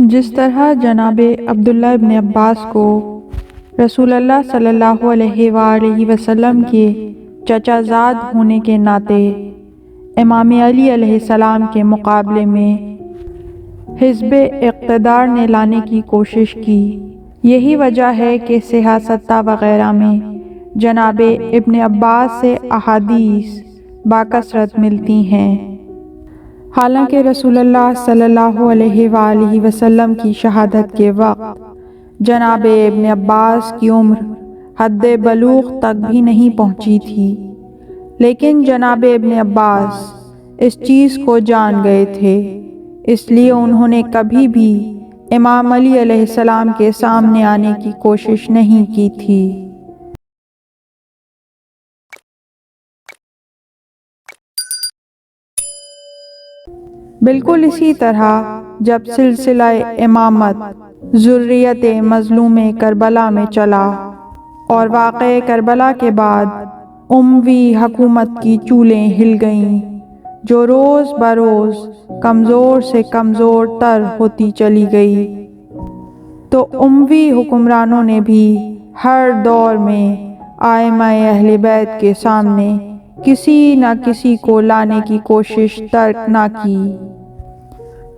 جس طرح جناب عبداللہ ابن عباس کو رسول اللہ صلی اللہ علیہ وآلہ وسلم کے چچا زاد ہونے کے ناطے امام علی علیہ السلام کے مقابلے میں حزب اقتدار نے لانے کی کوشش کی، یہی وجہ ہے کہ سیاستہ وغیرہ میں جناب ابن عباس سے احادیث باکثرت ملتی ہیں۔ حالانکہ رسول اللہ صلی اللہ علیہ وآلہ وسلم کی شہادت کے وقت جناب ابن عباس کی عمر حد بلوغ تک بھی نہیں پہنچی تھی، لیکن جناب ابن عباس اس چیز کو جان گئے تھے، اس لیے انہوں نے کبھی بھی امام علی علیہ السلام کے سامنے آنے کی کوشش نہیں کی تھی۔ بالکل اسی طرح جب سلسلہ امامت ذریت مظلوم کربلا میں چلا اور واقعہ کربلا کے بعد اموی حکومت کی چولیں ہل گئیں جو روز بروز کمزور سے کمزور تر ہوتی چلی گئی، تو اموی حکمرانوں نے بھی ہر دور میں ائمہ اہل بیت کے سامنے کسی نہ کسی کو لانے کی کوشش ترک نہ کی۔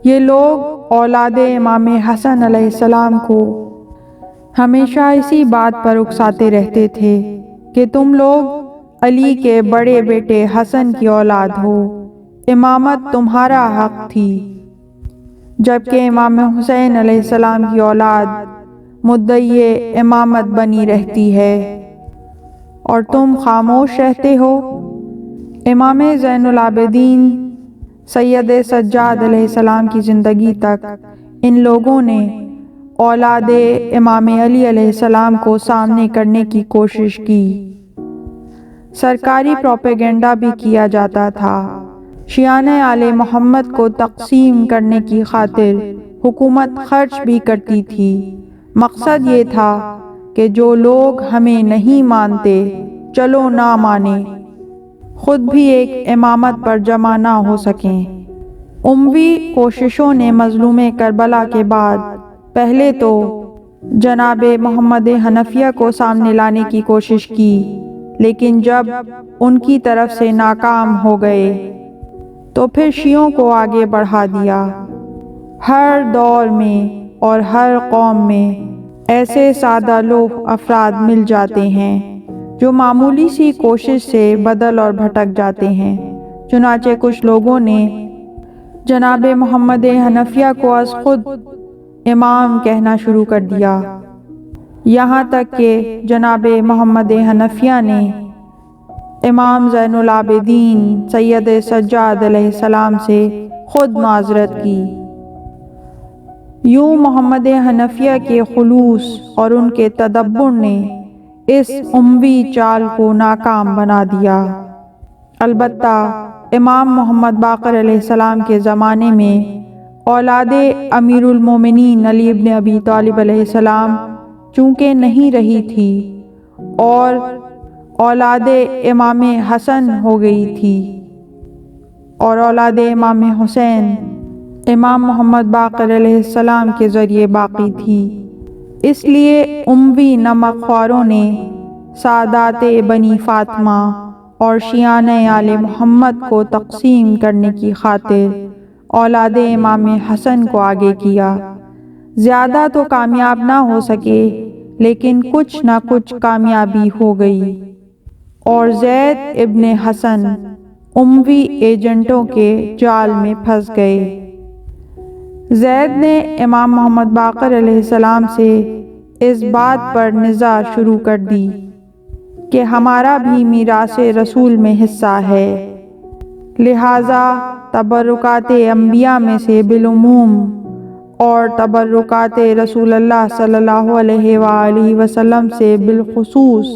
یہ لوگ اولاد امام حسن علیہ السلام کو ہمیشہ اسی بات پر اکساتے رہتے تھے کہ تم لوگ علی کے بڑے بیٹے حسن کی اولاد ہو، امامت تمہارا حق تھی، جبکہ امام حسین علیہ السلام کی اولاد مدعی امامت بنی رہتی ہے اور تم خاموش رہتے ہو۔ امام زین العابدین سید سجاد علیہ السلام کی زندگی تک ان لوگوں نے اولاد امام علی علیہ السلام کو سامنے کرنے کی کوشش کی، سرکاری پروپیگنڈا بھی کیا جاتا تھا، شیعان آل محمد کو تقسیم کرنے کی خاطر حکومت خرچ بھی کرتی تھی۔ مقصد یہ تھا کہ جو لوگ ہمیں نہیں مانتے چلو نہ مانیں، خود بھی ایک امامت پر جمع نہ ہو سکیں۔ اموی کوششوں نے مظلوم کربلا کے بعد پہلے تو جناب محمد حنفیہ کو سامنے لانے کی کوشش کی، لیکن جب ان کی طرف سے ناکام ہو گئے تو پھر شیعوں کو آگے بڑھا دیا۔ ہر دور میں اور ہر قوم میں ایسے سادہ لوح افراد مل جاتے ہیں جو معمولی سی کوشش سے بدل اور بھٹک جاتے ہیں، چنانچہ کچھ لوگوں نے جناب محمد حنفیہ کو از خود امام کہنا شروع کر دیا، یہاں تک کہ جناب محمد حنفیہ نے امام زین العابدین سید سجاد علیہ السلام سے خود معذرت کی۔ یوں محمد حنفیہ کے خلوص اور ان کے تدبر نے اس اموی چال کو ناکام بنا دیا۔ البتہ امام محمد باقر علیہ السلام کے زمانے میں اولاد امیر المومنین علی ابن ابی طالب علیہ السلام چونکہ نہیں رہی تھی اور اولاد امام حسن ہو گئی تھی اور اولاد امام حسین امام محمد باقر علیہ السلام کے ذریعے باقی تھی، اس لیے اموی نمک خواروں نے سادات بنی فاطمہ اور شیعان آل محمد کو تقسیم کرنے کی خاطر اولاد امام حسن کو آگے کیا۔ زیادہ تو کامیاب نہ ہو سکے، لیکن کچھ نہ کچھ کامیابی ہو گئی اور زید ابن حسن اموی ایجنٹوں کے جال میں پھنس گئے۔ زید نے امام محمد باقر علیہ السلام سے اس بات پر نزاع شروع کر دی کہ ہمارا بھی میراث رسول میں حصہ ہے، لہٰذا تبرکات انبیاء میں سے بالعموم اور تبرکات رسول اللہ صلی اللہ علیہ وآلہ وسلم سے بالخصوص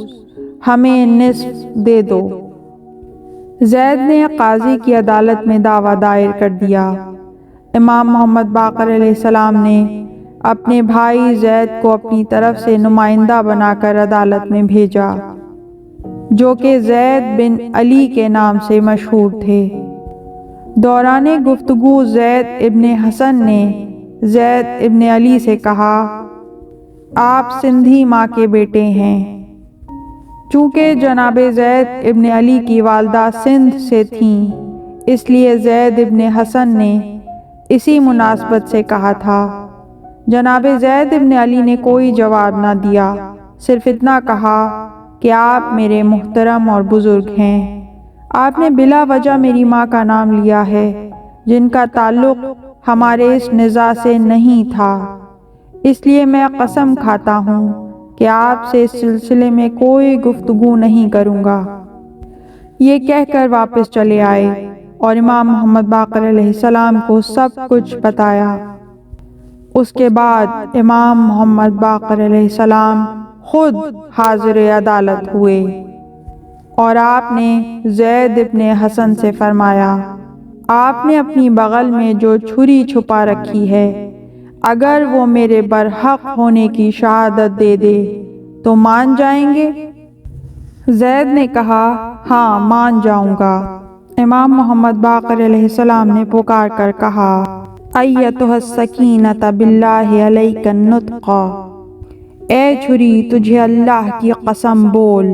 ہمیں نصف دے دو۔ زید نے قاضی کی عدالت میں دعویٰ دائر کر دیا۔ امام محمد باقر علیہ السلام نے اپنے بھائی زید کو اپنی طرف سے نمائندہ بنا کر عدالت میں بھیجا، جو کہ زید بن علی کے نام سے مشہور تھے۔ دوران گفتگو زید ابن حسن نے زید ابن علی سے کہا، آپ سندھی ماں کے بیٹے ہیں۔ چونکہ جناب زید ابن علی کی والدہ سندھ سے تھیں، اس لیے زید ابن حسن نے اسی مناسبت سے کہا تھا۔ جناب زید ابن علی نے کوئی جواب نہ دیا، صرف اتنا کہا کہ آپ میرے محترم اور بزرگ ہیں۔ آپ نے بلا وجہ میری ماں کا نام لیا ہے، جن کا تعلق ہمارے اس نزاع سے نہیں تھا، اس لیے میں قسم کھاتا ہوں کہ آپ سے اس سلسلے میں کوئی گفتگو نہیں کروں گا۔ یہ کہہ کر واپس چلے آئے اور امام محمد باقر علیہ السلام کو سب کچھ بتایا۔ اس کے بعد امام محمد باقر علیہ السلام خود حاضر عدالت ہوئے اور آپ نے زید ابن حسن سے فرمایا، آپ نے اپنی بغل میں جو چھری چھپا رکھی ہے، اگر وہ میرے برحق ہونے کی شہادت دے دے تو مان جائیں گے؟ زید نے کہا، ہاں مان جاؤں گا۔ امام محمد باقر علیہ السلام نے پکار کر کہا، ایتھا السکینۃ باللہ علیک النطق، اے چھری تجھے اللہ کی قسم بول۔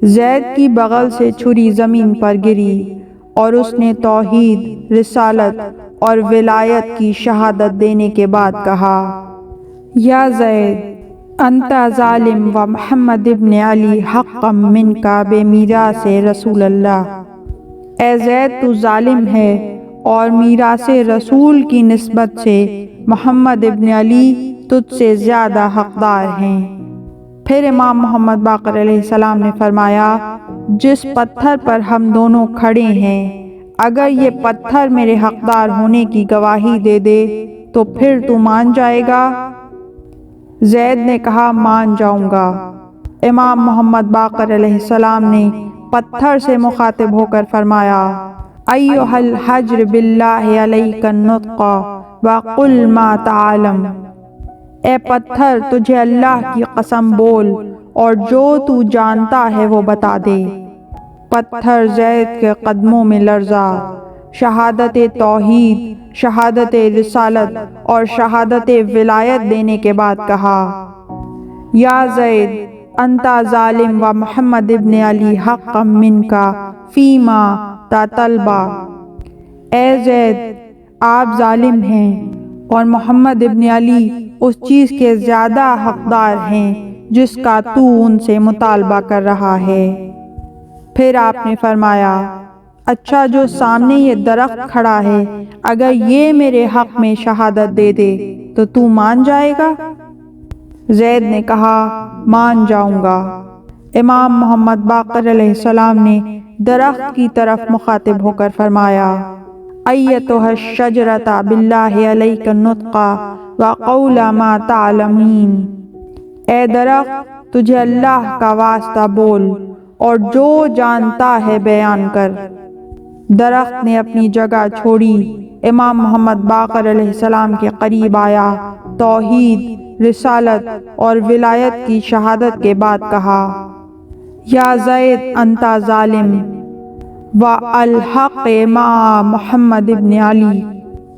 زید کی بغل سے چھری زمین پر گری اور اس نے توحید، رسالت اور ولایت کی شہادت دینے کے بعد کہا، یا زید انت ظالم و محمد ابن علی حقا منکا بمیراث رسول اللہ، اے زید تو ظالم ہے اور میراث رسول کی نسبت سے محمد ابن علی تجھ سے زیادہ حقدار ہیں۔ پھر امام محمد باقر علیہ السلام نے فرمایا، جس پتھر پر ہم دونوں کھڑے ہیں، اگر یہ پتھر میرے حقدار ہونے کی گواہی دے دے تو پھر تو مان جائے گا؟ زید نے کہا، مان جاؤں گا۔ امام محمد باقر علیہ السلام نے پتھر سے مخاطب ہو کر فرمایا، ایھا الحجر باللہ علیک النطق وقل ما تعلم، اے پتھر تجھے اللہ کی قسم بول اور جو تو جانتا ہے وہ بتا دے۔ پتھر زید کے قدموں میں لرزا، شہادت توحید، شہادت رسالت اور شہادت ولایت دینے کے بعد کہا، یا زید انت ظالم و محمد ابن علی حقا منکا فیما تطلبا، اے زید آپ ظالم ہیں اور محمد ابن علی اس چیز کے زیادہ حقدار ہیں جس کا تو ان سے مطالبہ کر رہا ہے۔ پھر آپ نے فرمایا، اچھا جو سامنے یہ درخت کھڑا ہے، اگر یہ میرے حق میں شہادت دے دے تو تو مان جائے گا؟ زید نے کہا، مان جاؤں گا۔ امام محمد باقر علیہ السلام نے درخت کی طرف مخاطب ہو کر فرمایا، ایتھا الشجرۃ باللہ علیک النطق وقول ما تعلمین، اے درخت تجھے اللہ کا واسطہ بول اور جو جانتا ہے بیان کر۔ درخت نے اپنی جگہ چھوڑی، امام محمد باقر علیہ السلام کے قریب آیا، توحید، رسالت اور ولایت کی شہادت کے بعد کہا، یا زید انت ظالم و الحق مع محمد ابن علی،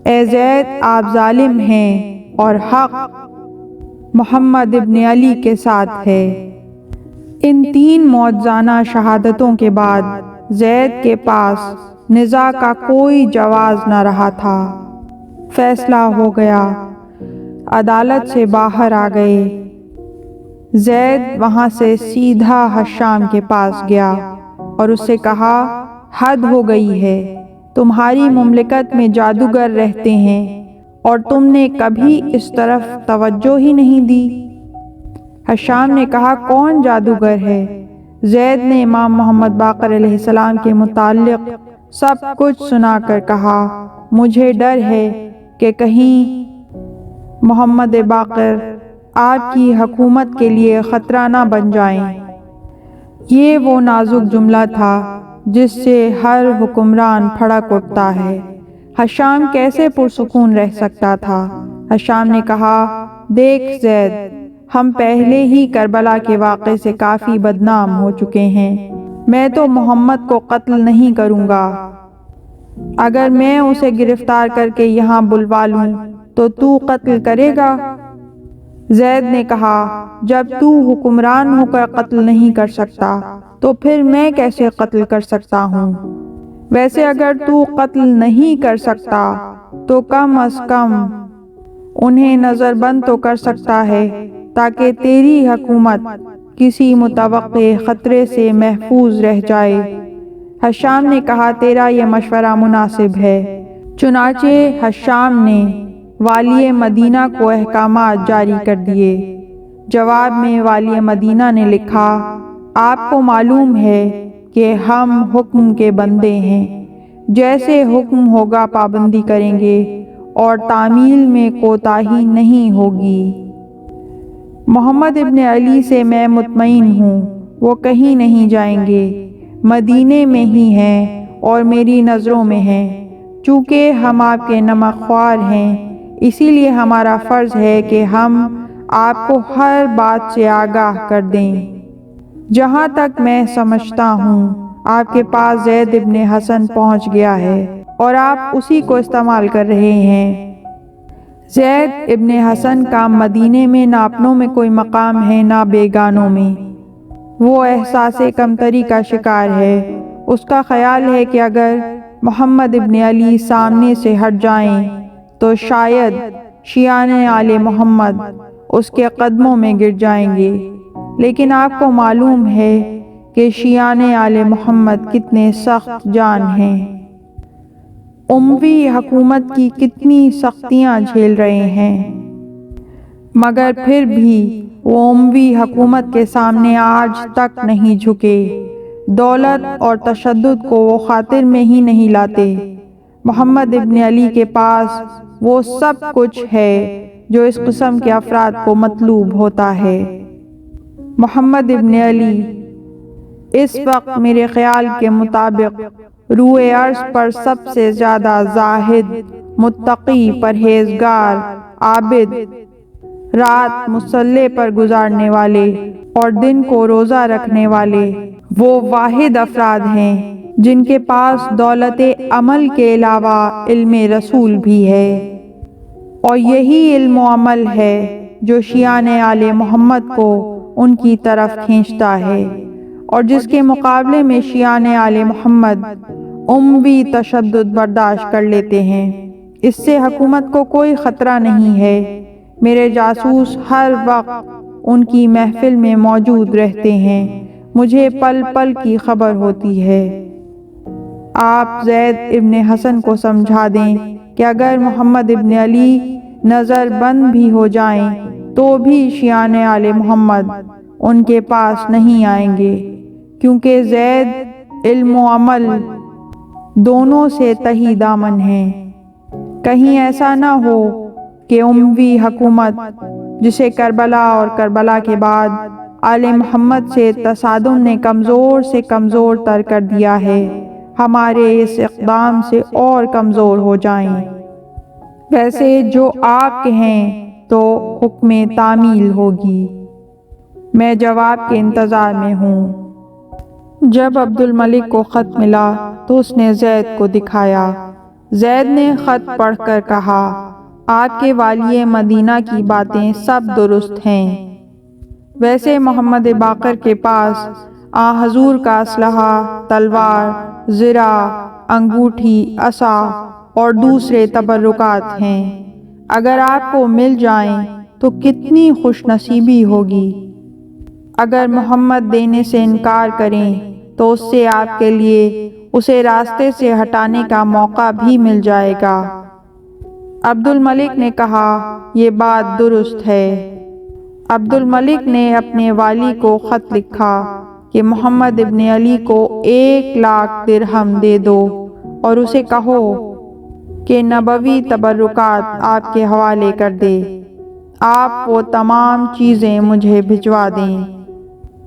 اے زید آپ ظالم ہیں اور حق محمد ابن علی کے ساتھ ہے۔ ان تین معجزانہ شہادتوں کے بعد زید کے پاس نزاع کا کوئی جواز نہ رہا تھا۔ فیصلہ ہو گیا، عدالت سے باہر آ گئے۔ زید وہاں سے سیدھا حشام کے پاس گیا اور اس سے کہا، حد ہو گئی ہے، تمہاری مملکت میں جادوگر رہتے ہیں اور تم نے کبھی اس طرف توجہ ہی نہیں دی۔ حشام نے کہا، کون جادوگر ہے؟ زید نے امام محمد باقر علیہ السلام کے متعلق سب کچھ سنا کر کہا، مجھے ڈر ہے کہ کہیں محمد باقر آپ کی حکومت کے لیے خطرہ نہ بن جائیں۔ یہ وہ نازک جملہ تھا جس سے ہر حکمران بھڑک اٹھتا ہے۔ حشام کیسے پرسکون رہ سکتا تھا؟ حشام نے کہا، دیکھ زید، ہم پہلے ہی کربلا کے واقعے سے کافی بدنام ہو چکے ہیں، میں تو محمد کو قتل نہیں کروں گا۔ اگر میں اسے گرفتار کر کے یہاں بلوا لوں تو تو قتل کرے گا؟ زید نے کہا جب تو حکمران ہو کر قتل نہیں کر سکتا تو پھر میں کیسے قتل کر سکتا ہوں؟ ویسے اگر تو قتل نہیں کر سکتا تو کم از کم انہیں نظر بند تو کر سکتا ہے تاکہ تیری حکومت کسی متوقع خطرے سے محفوظ رہ جائے۔ حشام نے کہا تیرا یہ مشورہ مناسب ہے۔ چنانچہ حشام نے والی مدینہ کو احکامات جاری کر دیے۔ جواب میں والی مدینہ نے لکھا آپ کو معلوم ہے کہ ہم حکم کے بندے ہیں، جیسے حکم ہوگا پابندی کریں گے اور تعمیل میں کوتاہی نہیں ہوگی۔ محمد ابن علی سے میں مطمئن ہوں، وہ کہیں نہیں جائیں گے، مدینے میں ہی ہیں اور میری نظروں میں ہیں۔ چونکہ ہم آپ کے نمک خوار ہیں، اسی لیے ہمارا فرض ہے کہ ہم آپ کو ہر بات سے آگاہ کر دیں۔ جہاں تک میں سمجھتا ہوں آپ کے پاس زید ابن حسن پہنچ گیا ہے اور آپ اسی کو استعمال کر رہے ہیں۔ زید ابن حسن کا مدینے میں نہ اپنوں میں کوئی مقام ہے نہ بیگانوں میں۔ وہ احساس کمتری کا شکار ہے۔ اس کا خیال ہے کہ اگر محمد ابن علی سامنے سے ہٹ جائیں تو شاید شیعان آل محمد اس کے قدموں میں گر جائیں گے، لیکن آپ کو معلوم ہے کہ شیعان آل محمد کتنے سخت جان ہیں، اموی حکومت کی کتنی سختیاں جھیل رہے ہیں، مگر پھر بھی وہ اموی حکومت کے سامنے آج تک نہیں جھکے۔ دولت اور تشدد کو وہ خاطر میں ہی نہیں لاتے۔ محمد ابن علی کے پاس وہ سب کچھ ہے جو اس قسم کے افراد کو مطلوب ہوتا ہے۔ محمد ابن علی اس وقت میرے خیال کے مطابق روئے عرض پر سب سے زیادہ زاہد، متقی، پرہیزگار، عابد، رات مصلی پر گزارنے والے اور دن کو روزہ رکھنے والے وہ واحد افراد ہیں جن کے پاس دولت عمل کے علاوہ علم رسول بھی ہے، اور یہی علم و عمل ہے جو شیعان آل محمد کو ان کی طرف کھینچتا ہے، اور جس کے مقابلے میں شیعان آل محمد اموی تشدد برداشت کر لیتے ہیں۔ اس سے حکومت کو کوئی خطرہ نہیں ہے۔ میرے جاسوس ہر وقت ان کی محفل میں موجود رہتے ہیں، مجھے پل پل کی خبر ہوتی ہے۔ آپ زید ابن حسن کو سمجھا دیں کہ اگر محمد ابن علی نظر بند بھی ہو جائیں تو بھی شیعان آل محمد ان کے پاس نہیں آئیں گے، کیونکہ زید علم و عمل دونوں سے تہی دامن ہیں۔ کہیں ایسا نہ ہو کہ اموی حکومت جسے کربلا اور کربلا کے بعد آل محمد سے تصادم نے کمزور سے کمزور تر کر دیا ہے، ہمارے اس اقدام سے اور کمزور ہو جائیں۔ ویسے جو آپ کہیں تو حکم تعمیل ہوگی، میں جواب کے انتظار میں ہوں۔ جب عبد الملک کو خط ملا تو اس نے زید کو دکھایا۔ زید نے خط پڑھ کر کہا آپ کے والی مدینہ کی باتیں سب درست ہیں۔ ویسے محمد باقر کے پاس حضور کا اسلحہ، تلوار، زرہ، انگوٹھی، عصا اور دوسرے تبرکات ہیں۔ اگر آپ کو مل جائیں تو کتنی خوش نصیبی ہوگی۔ اگر محمد دینے سے انکار کریں تو اس سے آپ کے لیے اسے راستے سے ہٹانے کا موقع بھی مل جائے گا۔ عبد الملک نے کہا یہ بات درست ہے۔ عبد الملک نے اپنے والی کو خط لکھا کہ محمد ابن علی کو 1,00,000 درہم دے دو اور اسے کہو کہ نبوی تبرکات آپ کے حوالے کر دے، آپ وہ تمام چیزیں مجھے بھجوا دیں۔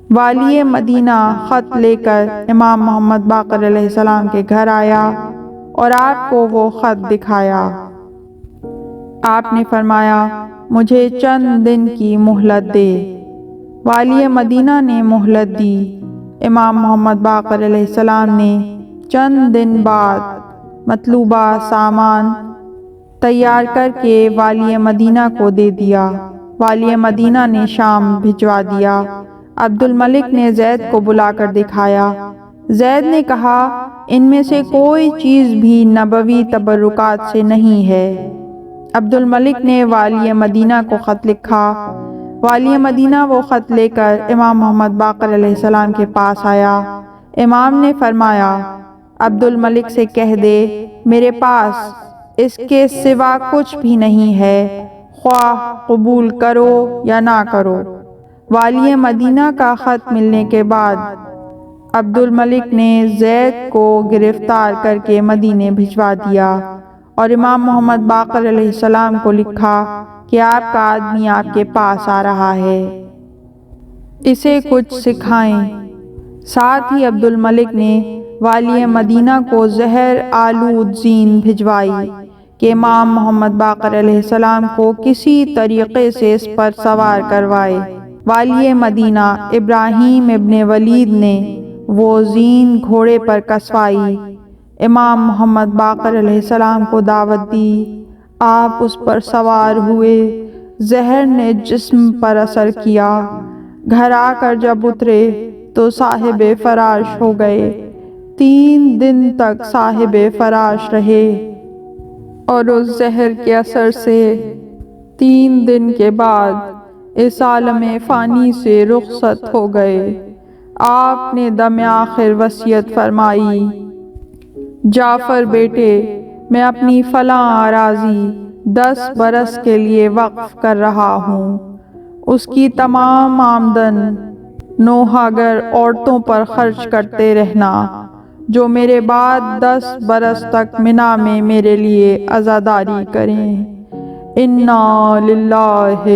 والی مدینہ خط لے کر امام محمد باقر علیہ السلام کے گھر آیا اور آپ کو وہ خط دکھایا۔ آپ نے فرمایا مجھے چند دن کی مہلت دے۔ والی مدینہ نے مہلت دی۔ امام محمد باقر علیہ السلام نے چند دن بعد مطلوبہ سامان تیار کر کے والی مدینہ کو دے دیا۔ والی مدینہ نے شام بھجوا دیا۔ عبد الملک نے زید کو بلا کر دکھایا۔ زید نے کہا ان میں سے کوئی چیز بھی نبوی تبرکات سے نہیں ہے۔ عبد الملک نے والی مدینہ کو خط لکھا۔ والی مدینہ وہ خط لے کر امام محمد باقر علیہ السلام کے پاس آیا۔ امام نے فرمایا عبد الملک سے کہہ دے میرے پاس اس کے سوا کچھ بھی نہیں ہے، خواہ قبول کرو یا نہ کرو۔ والی مدینہ کا خط ملنے کے بعد عبد الملک نے زید کو گرفتار کر کے مدینے بھجوا دیا اور امام محمد باقر علیہ السلام کو لکھا کہ آپ کا آدمی آپ کے پاس آ رہا ہے، اسے کچھ سکھائیں۔ ساتھ ہی عبد الملک نے والی مدینہ کو زہر آلود زین بھجوائی کہ امام محمد باقر علیہ السلام کو کسی طریقے سے اس پر سوار کروائے۔ والی مدینہ ابراہیم ابن ولید نے وہ زین گھوڑے پر کسوائی۔ امام محمد باقر علیہ السلام کو دعوت دی، آپ اس پر سوار ہوئے۔ زہر نے جسم پر اثر کیا۔ گھر آ کر جب اترے تو صاحب فراش ہو گئے۔ 3 دن تک صاحب فراش رہے اور اس زہر کے اثر سے 3 دن کے بعد اس عالم فانی سے رخصت ہو گئے۔ آپ نے دم آخر وصیت فرمائی، جعفر بیٹے میں اپنی فلاں اراضی 10 برس کے لیے وقف کر رہا ہوں، اس کی تمام آمدن نوحہ گر عورتوں پر خرچ کرتے رہنا، جو میرے بعد 10 برس تک منا میں میرے لیے عزاداری کریں۔ انا للہ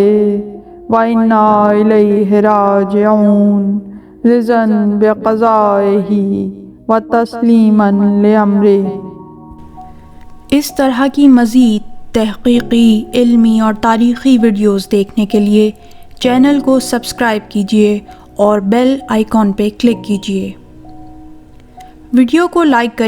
و انا الیہ راجعون، رضا بقضائہ و تسلیما لامرہ۔ اس طرح کی مزید تحقیقی، علمی اور تاریخی ویڈیوز دیکھنے کے لیے چینل کو سبسکرائب کیجیے اور بیل آئیکن پہ کلک کیجیے۔ ویڈیو کو لائک کریں۔